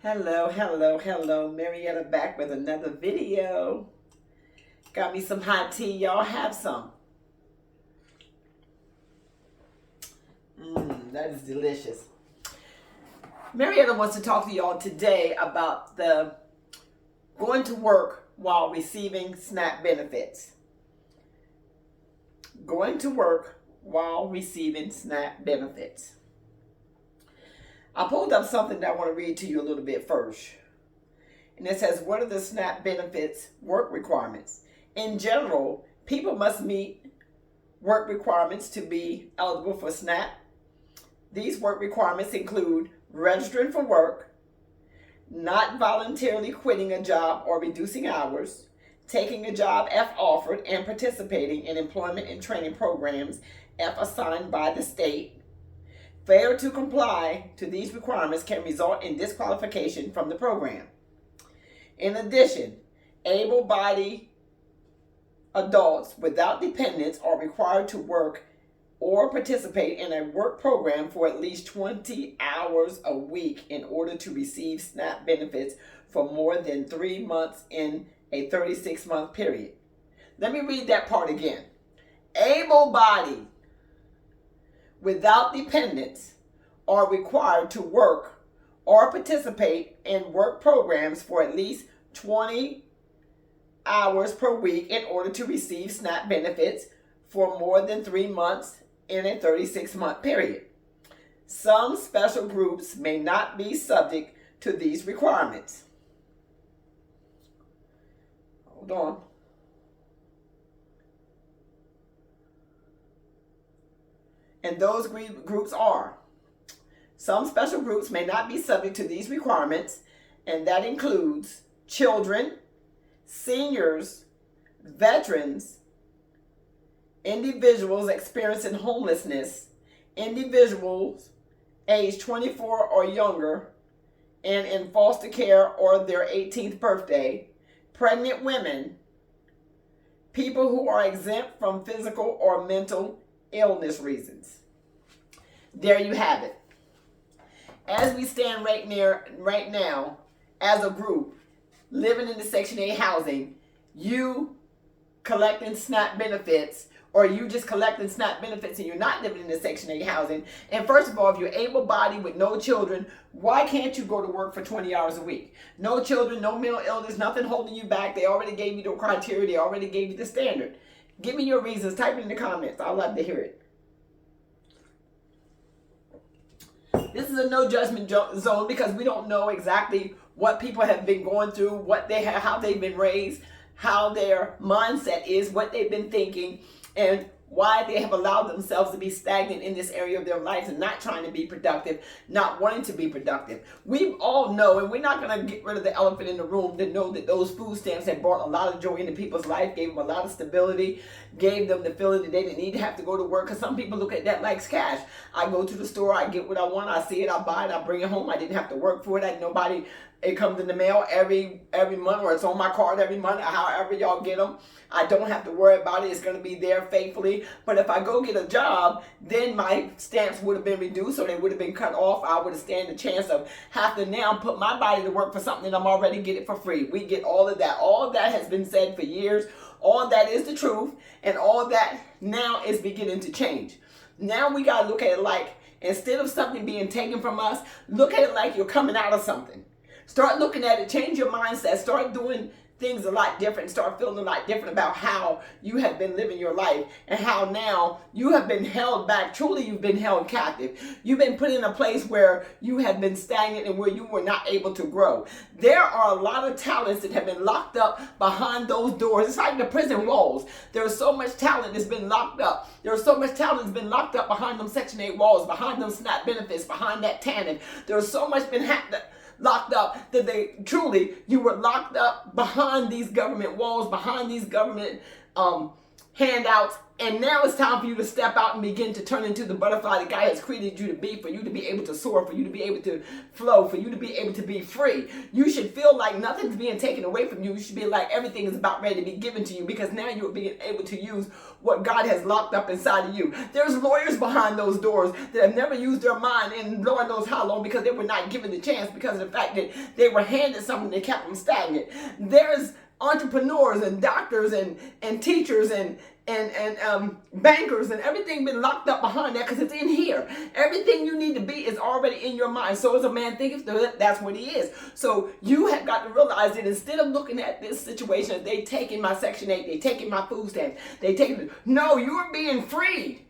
Hello. Marietta back with another video. Got me some hot tea. Y'all have some. That is delicious. Marietta wants to talk to y'all today about the going to work while receiving SNAP benefits. Going to work while receiving SNAP benefits. I pulled up something that I want to read to you a little bit first. And it says, what are the SNAP benefits work requirements? In general, people must meet work requirements to be eligible for SNAP. These work requirements include registering for work, not voluntarily quitting a job or reducing hours, taking a job if offered, and participating in employment and training programs if assigned by the state. Failure to comply to these requirements can result in disqualification from the program. In addition, able-bodied adults without dependents are required to work or participate in a work program for at least 20 hours a week in order to receive SNAP benefits for more than 3 months in a 36-month period. Let me read that part again. Able-bodied without dependents are required to work or participate in work programs for at least 20 hours per week in order to receive SNAP benefits for more than 3 months in a 36-month period. Some special groups may not be subject to these requirements. Hold on. And those groups are: some special groups may not be subject to these requirements, and that includes children, seniors, veterans, individuals experiencing homelessness, individuals aged 24 or younger and in foster care or their 18th birthday, pregnant women, people who are exempt from physical or mental illness reasons. There you have it. As we stand right now, as a group, living in the Section 8 housing, you collecting SNAP benefits, or you just collecting SNAP benefits and you're not living in the Section 8 housing. And first of all, if you're able-bodied with no children, why can't you go to work for 20 hours a week? No children, no mental illness, nothing holding you back. They already gave you the criteria. They already gave you the standard. Give me your reasons. Type it in the comments. I'd love to hear it. This is a no judgment zone because we don't know exactly what people have been going through, what they have, how they've been raised, how their mindset is, what they've been thinking, and why they have allowed themselves to be stagnant in this area of their lives and not trying to be productive, not wanting to be productive. We all know, and we're not going to get rid of the elephant in the room, to know that those food stamps have brought a lot of joy into people's life, gave them a lot of stability, gave them the feeling that they didn't need to have to go to work, because some people look at that like cash. I go to the store, I get what I want, I see it, I buy it, I bring it home. I didn't have to work for it. It comes in the mail every month, or it's on my card every month, however y'all get them. I don't have to worry about it. It's going to be there faithfully. But if I go get a job, then my stamps would have been reduced, or they would have been cut off. I would have stand a chance of having to now put my body to work for something that I'm already getting for free. We get all of that. All of that has been said for years. All of that is the truth, and all of that now is beginning to change. Now we got to look at it like, instead of something being taken from us, look at it like you're coming out of something. Start looking at it, change your mindset, start doing things a lot different, start feeling a lot different about how you have been living your life and how now you have been held back. Truly, you've been held captive. You've been put in a place where you have been stagnant and where you were not able to grow. There are a lot of talents that have been locked up behind those doors. It's like the prison walls. There's so much talent that's been locked up. There's so much talent that's been locked up behind them Section 8 walls, behind them SNAP benefits, behind that TANF. There's so much been locked up that you were locked up behind these government walls, behind these government handouts, and now it's time for you to step out and begin to turn into the butterfly that God has created you to be, for you to be able to soar, for you to be able to flow, for you to be able to be free. You should feel like nothing's being taken away from you. You should be like everything is about ready to be given to you, because now you're being able to use what God has locked up inside of you. There's lawyers behind those doors that have never used their mind in Lord knows how long, because they were not given the chance, because of the fact that they were handed something that kept them stagnant. There's entrepreneurs and doctors and teachers and bankers and everything been locked up behind that, because it's in here. Everything you need to be is already in your mind. So as a man thinketh, that's what he is. So you have got to realize that instead of looking at this situation, they taking my Section 8, they taking my food stamps, they taking, no, you're being freed.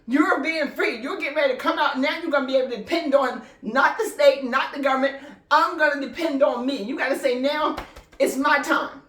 You're being free. You're getting ready to come out. Now you're going to be able to depend on not the state, not the government. I'm going to depend on me. You got to say, now it's my time.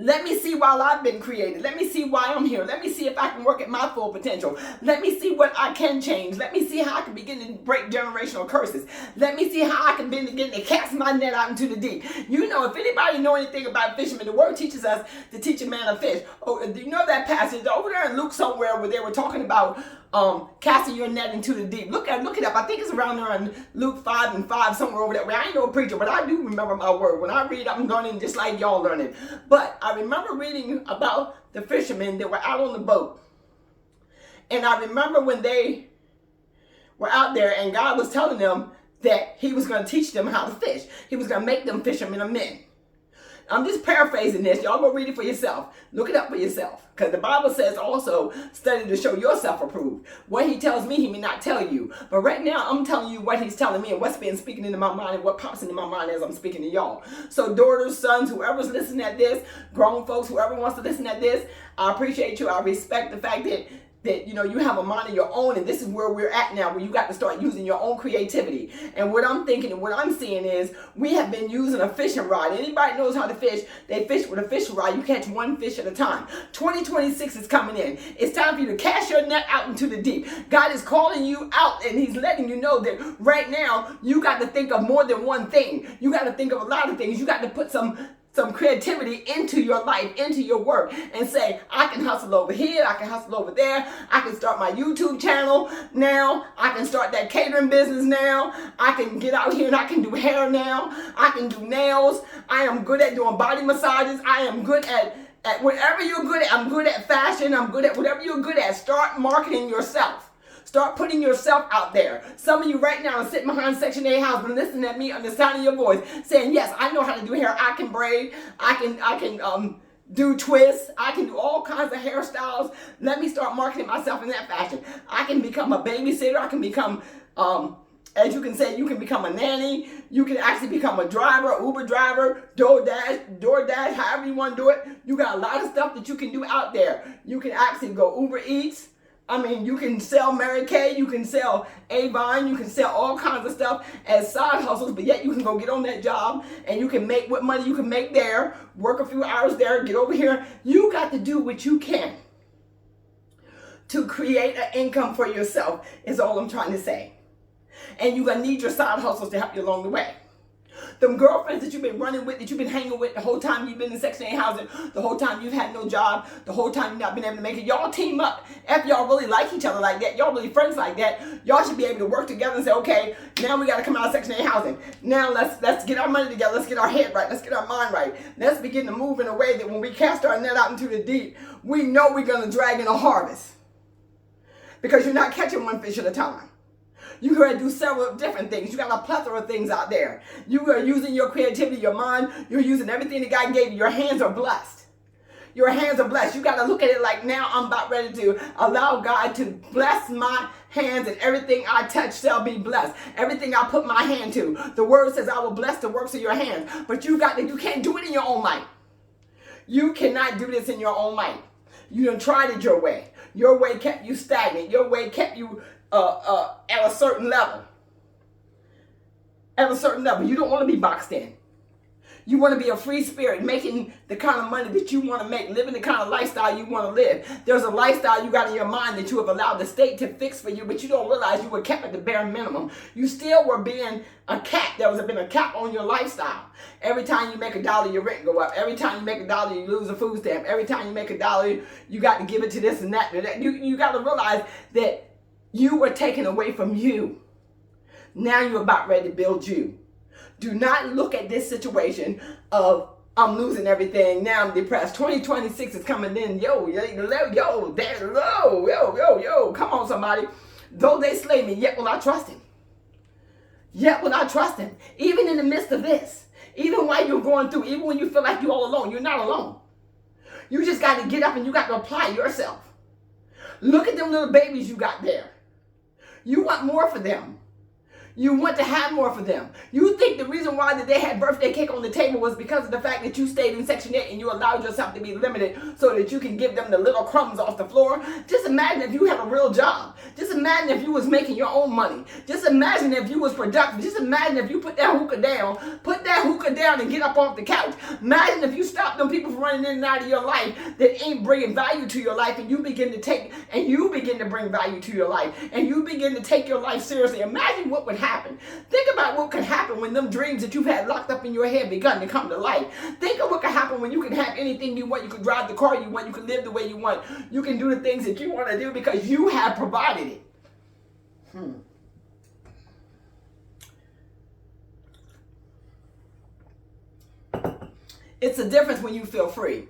Let me see while I've been created. Let me see why I'm here. Let me see if I can work at my full potential. Let me see what I can change. Let me see how I can begin to break generational curses. Let me see how I can begin to cast my net out into the deep. You know, if anybody know anything about fishermen, the word teaches us to teach a man a fish. Oh, do you know that passage over there in Luke somewhere where they were talking about casting your net into the deep? Look it up. I think it's around there in Luke 5:5, somewhere over there. I ain't no preacher, but I do remember my word. When I read, I'm learning just like y'all learning. But I remember reading about the fishermen that were out on the boat. And I remember when they were out there and God was telling them that he was going to teach them how to fish. He was going to make them fishermen of men. I'm just paraphrasing this. Y'all go read it for yourself. Look it up for yourself. Because the Bible says also, study to show yourself approved. What he tells me, he may not tell you. But right now, I'm telling you what he's telling me and what's been speaking into my mind and what pops into my mind as I'm speaking to y'all. So daughters, sons, whoever's listening at this, grown folks, whoever wants to listen at this, I appreciate you. I respect the fact that you know, you have a mind of your own, and this is where we're at now, where you got to start using your own creativity. And what I'm thinking and what I'm seeing is we have been using a fishing rod. Anybody knows how to fish, they fish with a fishing rod. You catch one fish at a time. 2026 is coming in. It's time for you to cast your net out into the deep. God is calling you out, and he's letting you know that right now you got to think of more than one thing. You got to think of a lot of things. You got to put some creativity into your life, into your work, and say, I can hustle over here, I can hustle over there, I can start my YouTube channel now, I can start that catering business now, I can get out here and I can do hair now, I can do nails, I am good at doing body massages, I am good at whatever you're good at. I'm good at fashion, I'm good at whatever you're good at. Start marketing yourself. Start putting yourself out there. Some of you right now are sitting behind Section 8 house, but listening at me on the sound of your voice, saying, yes, I know how to do hair. I can braid. I can do twists. I can do all kinds of hairstyles. Let me start marketing myself in that fashion. I can become a babysitter. I can become, as you can say, you can become a nanny. You can actually become a driver, Uber driver, DoorDash, however you want to do it. You got a lot of stuff that you can do out there. You can actually go Uber Eats. I mean, you can sell Mary Kay, you can sell Avon, you can sell all kinds of stuff as side hustles, but yet you can go get on that job and you can make what money you can make there, work a few hours there, get over here. You got to do what you can to create an income for yourself, is all I'm trying to say. And you're going to need your side hustles to help you along the way. Them girlfriends that you've been running with, that you've been hanging with the whole time you've been in Section 8 housing, the whole time you've had no job, the whole time you've not been able to make it, y'all team up. If y'all really like each other like that, y'all really friends like that, y'all should be able to work together and say, okay, now we got to come out of Section 8 housing. Now let's get our money together. Let's get our head right. Let's get our mind right. Let's begin to move in a way that when we cast our net out into the deep, we know we're going to drag in a harvest. Because you're not catching one fish at a time. You got to do several different things. You got a plethora of things out there. You are using your creativity, your mind. You're using everything that God gave you. Your hands are blessed. Your hands are blessed. You got to look at it like, now I'm about ready to allow God to bless my hands, and everything I touch shall be blessed. Everything I put my hand to. The word says, I will bless the works of your hands. But you can't do it in your own might. You cannot do this in your own might. You done tried it your way. Your way kept you stagnant. Your way kept you at a certain level. At a certain level. You don't want to be boxed in. You want to be a free spirit, making the kind of money that you want to make, living the kind of lifestyle you want to live. There's a lifestyle you got in your mind that you have allowed the state to fix for you, but you don't realize you were kept at the bare minimum. You still were being a cap. There was been a cap on your lifestyle. Every time you make $1, your rent go up. Every time you make $1, you lose a food stamp. Every time you make $1, you got to give it to this and that. You got to realize that you were taken away from you. Now you're about ready to build you. Do not look at this situation of I'm losing everything. Now I'm depressed. 2026 is coming in. Yo. Come on, somebody. Though they slay me, yet will I trust him. Yet will I trust him. Even in the midst of this. Even while you're going through. Even when you feel like you're all alone. You're not alone. You just got to get up and you got to apply yourself. Look at them little babies you got there. You want more for them. You want to have more for them. You think the reason why that they had birthday cake on the table was because of the fact that you stayed in Section 8 and you allowed yourself to be limited so that you can give them the little crumbs off the floor? Just imagine if you had a real job. Just imagine if you was making your own money. Just imagine if you was productive. Just imagine if you put that hookah down and get up off the couch. Imagine if you stopped them people from running in and out of your life that ain't bringing value to your life, and you begin to bring value to your life, and you begin to take your life seriously. Imagine what would happen. Think about what could happen when them dreams that you've had locked up in your head begun to come to life. Think of what could happen when you can have anything you want. You can drive the car you want. You can live the way you want. You can do the things that you want to do because you have provided it. It's a difference when you feel free.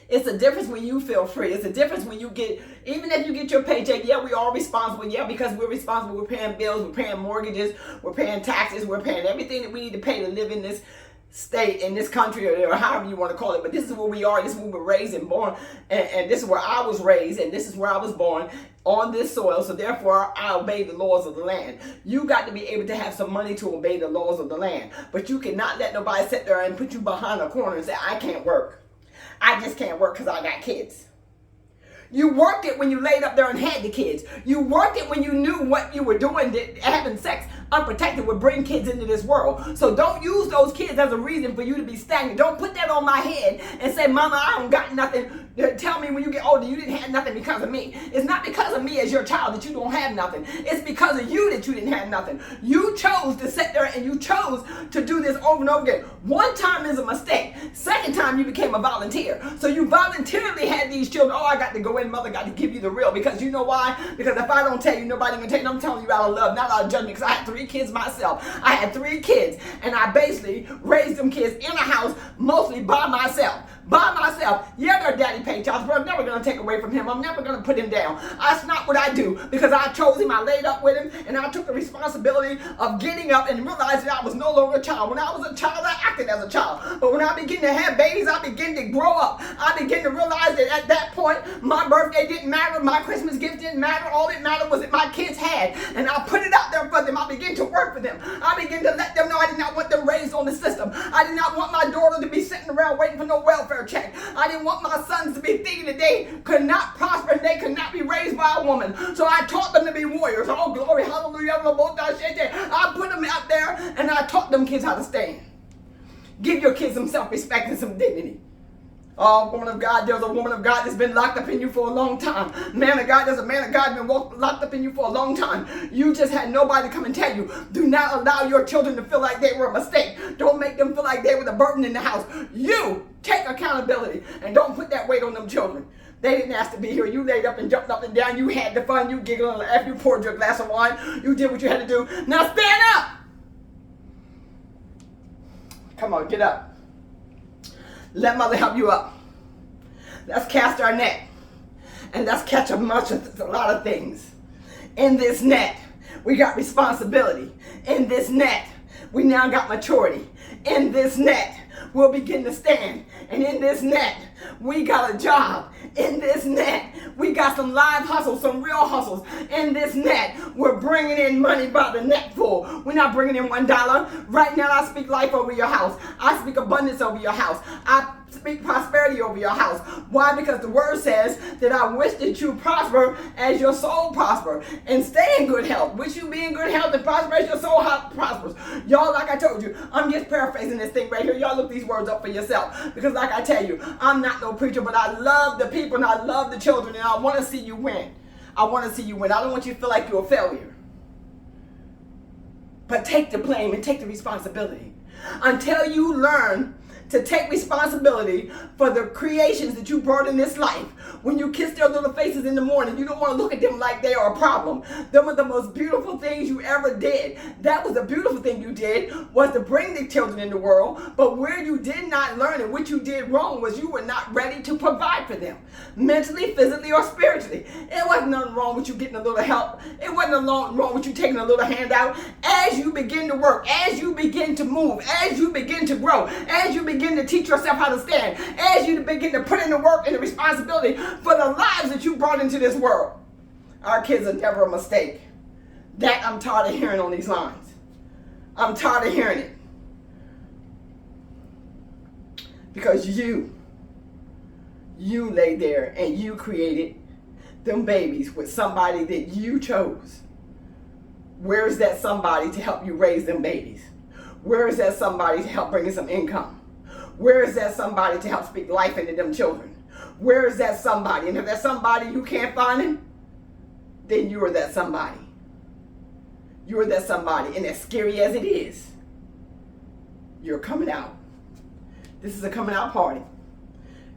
It's a difference when you feel free. It's a difference when you get, even if you get your paycheck, yeah, we are responsible. Yeah, because we're responsible. We're paying bills. We're paying mortgages. We're paying taxes. We're paying everything that we need to pay to live in this state, in this country, or however you want to call it. But this is where we are. This is where we were raised and born. And this is where I was raised. And this is where I was born, on this soil. So therefore, I obey the laws of the land. You got to be able to have some money to obey the laws of the land. But you cannot let nobody sit there and put you behind a corner and say, I can't work. I just can't work because I got kids. You worked it when you laid up there and had the kids. You worked it when you knew what you were doing, that having sex unprotected would bring kids into this world. So don't use those kids as a reason for you to be stagnant. Don't put that on my head and say, Mama, I don't got nothing. Tell me when you get older you didn't have nothing because of me. It's not because of me as your child that you don't have nothing. It's because of you that you didn't have nothing. You chose to sit there and you chose to do this over and over again. One time is a mistake. Second time you became a volunteer. So you voluntarily had these children. Oh, I got to go in. Mother got to give you the real. Because you know why? Because if I don't tell you, nobody gonna tell you. I'm telling you out of love, not out of judgment. Because I had 3 kids myself. I had 3 kids, and I basically raised them kids in a house, mostly by myself. Yeah, their daddy paid child support. I'm never going to take away from him. I'm never going to put him down. That's not what I do, because I chose him. I laid up with him, and I took the responsibility of getting up and realizing I was no longer a child. When I was a child, I acted as a child. But when I began to have babies, I began to grow up. I began to realize that at that point, my birthday didn't matter. My Christmas gift didn't matter. All that mattered was that my kids had. And I put it out there for them. I began to work for them. I began to let them know I did not want them raised on the system. I did not want my daughter to be sitting around waiting for no welfare check. I didn't want my sons to be thinking that they could not prosper and they could not be raised by a woman. So I taught them to be warriors. Oh, glory, hallelujah. I put them out there and I taught them kids how to stand. Give your kids some self-respect and some dignity. Oh, woman of God, there's a woman of God that's been locked up in you for a long time. Man of God, there's a man of God that's been locked up in you for a long time. You just had nobody to come and tell you. Do not allow your children to feel like they were a mistake. Don't make them feel like they were the burden in the house. You take accountability and don't put that weight on them children. They didn't ask to be here. You laid up and jumped up and down. You had the fun. You giggled and you poured your glass of wine. You did what you had to do. Now stand up. Come on, get up. Let mother help you up. Let's cast our net. And let's catch a lot of things. In this net, we got responsibility. In this net, we now got maturity. In this net, we'll begin to stand. And in this net, We got a job in this net. We got some live hustles, some real hustles in this net. We're bringing in money by the net full. We're not bringing in $1. Right now, I speak life over your house. I speak abundance over your house. I speak prosperity over your house. Why? Because the word says that I wish that you prosper as your soul prosper and stay in good health. Wish you be in good health and prosper as your soul prospers. Y'all, like I told you, I'm just paraphrasing this thing right here. Y'all look these words up for yourself. Because like I tell you, I'm not no preacher, but I love the people and I love the children and I want to see you win. I want to see you win. I don't want you to feel like you're a failure. But take the blame and take the responsibility. Until you learn to take responsibility for the creations that you brought in this life. When you kiss their little faces in the morning, you don't want to look at them like they are a problem. Them are the most beautiful things you ever did. That was the beautiful thing you did, was to bring the children in the world. But where you did not learn and what you did wrong was you were not ready to provide for them. Mentally, physically, or spiritually. It wasn't nothing wrong with you getting a little help. It wasn't nothing wrong with you taking a little handout. As you begin to work, as you begin to move, as you begin to grow, as you begin to teach yourself how to stand, as you begin to put in the work and the responsibility for the lives that you brought into this world. Our kids are never a mistake. That I'm tired of hearing on these lines. I'm tired of hearing it. Because you lay there and you created them babies with somebody that you chose. Where is that somebody to help you raise them babies? Where is that somebody to help bring in some income? Where is that somebody to help speak life into them children? Where is that somebody? And if there's somebody you can't find him, then you are that somebody. You are that somebody. And as scary as it is, you're coming out. This is a coming out party.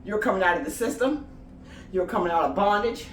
You're coming out of the system. You're coming out of bondage.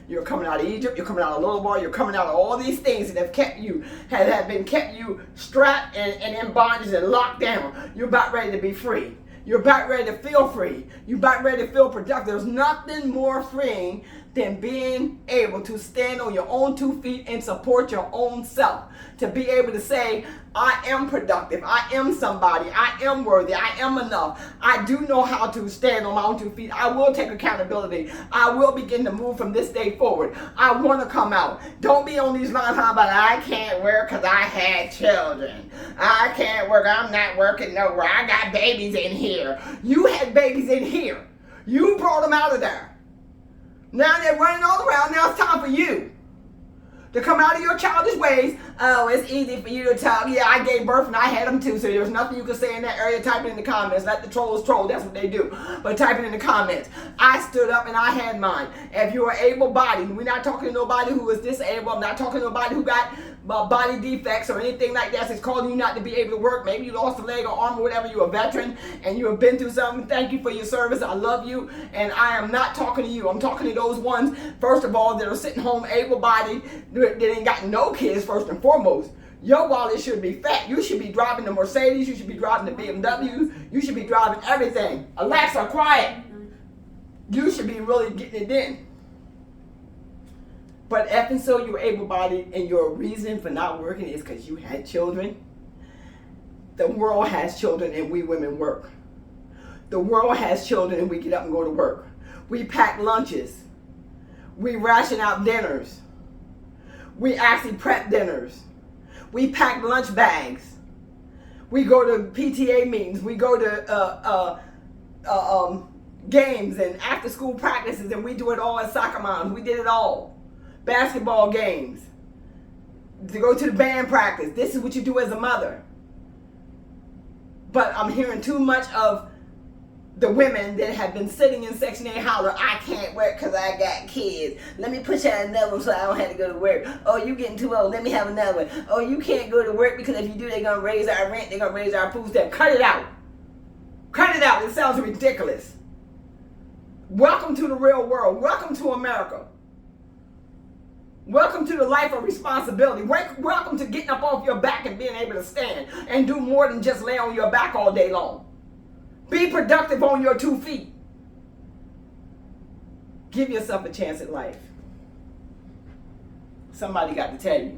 You're coming out of Egypt. You're coming out of Lodabar. You're coming out of all these things that have kept you, have been kept you strapped and in bondage and locked down. You're about ready to be free. You're about ready to feel free. You're about ready to feel productive. There's nothing more freeing than being able to stand on your own 2 feet and support your own self. To be able to say, I am productive. I am somebody. I am worthy. I am enough. I do know how to stand on my own 2 feet. I will take accountability. I will begin to move from this day forward. I want to come out. Don't be on these lines about I can't work because I had children. I can't work. I'm not working nowhere. I got babies in here. You had babies in here. You brought them out of there. Now they're running all around. Now it's time for you to come out of your childish ways. Oh, it's easy for you to talk. Yeah, I gave birth and I had them too, so there's nothing you can say in that area. Type it in the comments. Let the trolls troll. That's what they do. But type it in the comments. I stood up and I had mine. If you're able-bodied, we're not talking to nobody who is disabled. I'm not talking to nobody who got body defects or anything like that. It's calling you not to be able to work. Maybe you lost a leg or arm or whatever. You're a veteran and you have been through something. Thank you for your service. I love you. And I am not talking to you. I'm talking to those ones, first of all, that are sitting home able-bodied, that ain't got no kids, first and foremost. Your wallet should be fat. You should be driving the Mercedes. You should be driving the BMW. You should be driving everything. Alexa, quiet. You should be really getting it in. But if and so you're able-bodied and your reason for not working is because you had children, the world has children and we women work. The world has children and we get up and go to work. We pack lunches. We ration out dinners. We actually prep dinners. We pack lunch bags. We go to PTA meetings. We go to games and after school practices, and we do it all as soccer moms. We did it all. Basketball games. To go to the band practice. This is what you do as a mother. But I'm hearing too much of the women that have been sitting in Section 8 holler, I can't work because I got kids. Let me push out another one so I don't have to go to work. Oh, you getting too old. Let me have another one. Oh, you can't go to work because if you do, they're going to raise our rent. They're going to raise our food stamp. Cut it out. Cut it out. It sounds ridiculous. Welcome to the real world. Welcome to America. Welcome to the life of responsibility. Welcome to getting up off your back and being able to stand and do more than just lay on your back all day long. Be productive on your 2 feet. Give yourself a chance at life. Somebody got to tell you,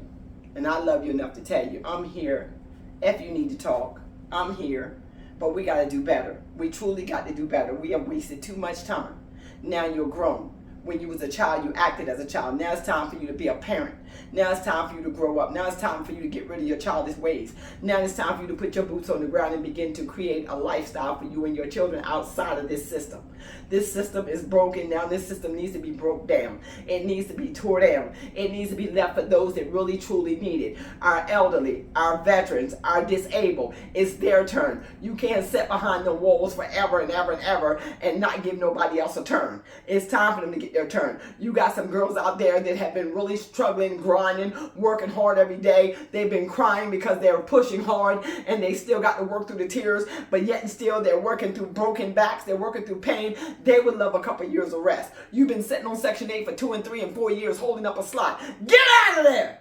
and I love you enough to tell you, I'm here if you need to talk. I'm here. But we got to do better. We truly got to do better. We have wasted too much time. Now you're grown. When you was a child, you acted as a child. Now it's time for you to be a parent. Now it's time for you to grow up. Now it's time for you to get rid of your childish ways. Now it's time for you to put your boots on the ground and begin to create a lifestyle for you and your children outside of this system. This system is broken now. This system needs to be broke down. It needs to be tore down. It needs to be left for those that really truly need it. Our elderly, our veterans, our disabled. It's their turn. You can't sit behind the walls forever and ever and ever and not give nobody else a turn. It's time for them to get their turn. You got some girls out there that have been really struggling, grinding, working hard every day. They've been crying because they're pushing hard and they still got to work through the tears, but yet and still they're working through broken backs. They're working through pain. They would love a couple of years of rest. You've been sitting on Section 8 for 2 and 3 and 4 years holding up a slot. Get out of there!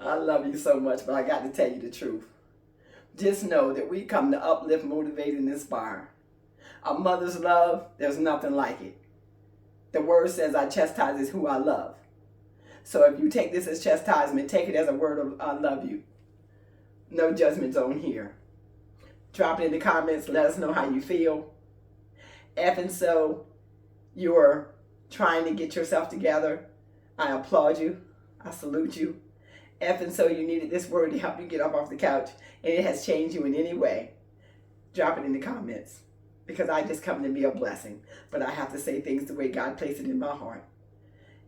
I love you so much, but I got to tell you the truth. Just know that we come to uplift, motivate, and inspire. A mother's love, there's nothing like it. The word says, I chastise who I love. So if you take this as chastisement, take it as a word of I love you. No judgment zone here. Drop it in the comments. Let us know how you feel. If and so you're trying to get yourself together, I applaud you. I salute you. If and so you needed this word to help you get up off the couch and it has changed you in any way, drop it in the comments. Because I just come to be a blessing. But I have to say things the way God placed it in my heart.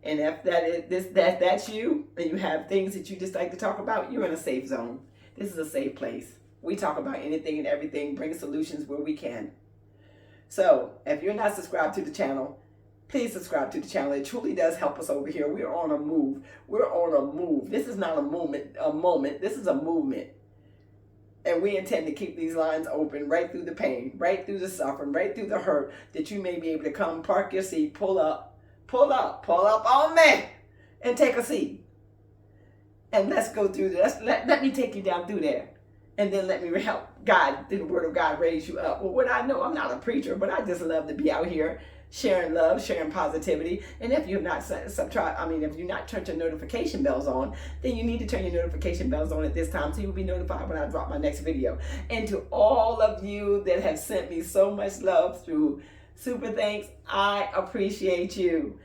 And if that's you, and you have things that you just like to talk about, you're in a safe zone. This is a safe place. We talk about anything and everything, bring solutions where we can. So, if you're not subscribed to the channel, please subscribe to the channel. It truly does help us over here. We're on a move. We're on a move. This is not a moment. This is a movement. And we intend to keep these lines open right through the pain, right through the suffering, right through the hurt, that you may be able to come, park your seat, pull up on me, and take a seat. And let's go through this. Let me take you down through there. And then let me help God, through the word of God, raise you up. Well, what I know, I'm not a preacher, but I just love to be out here sharing love, sharing positivity. And if you're not if you're not turning your notification bells on, then you need to turn your notification bells on at this time so you'll be notified when I drop my next video. And to all of you that have sent me so much love through super thanks, I appreciate you.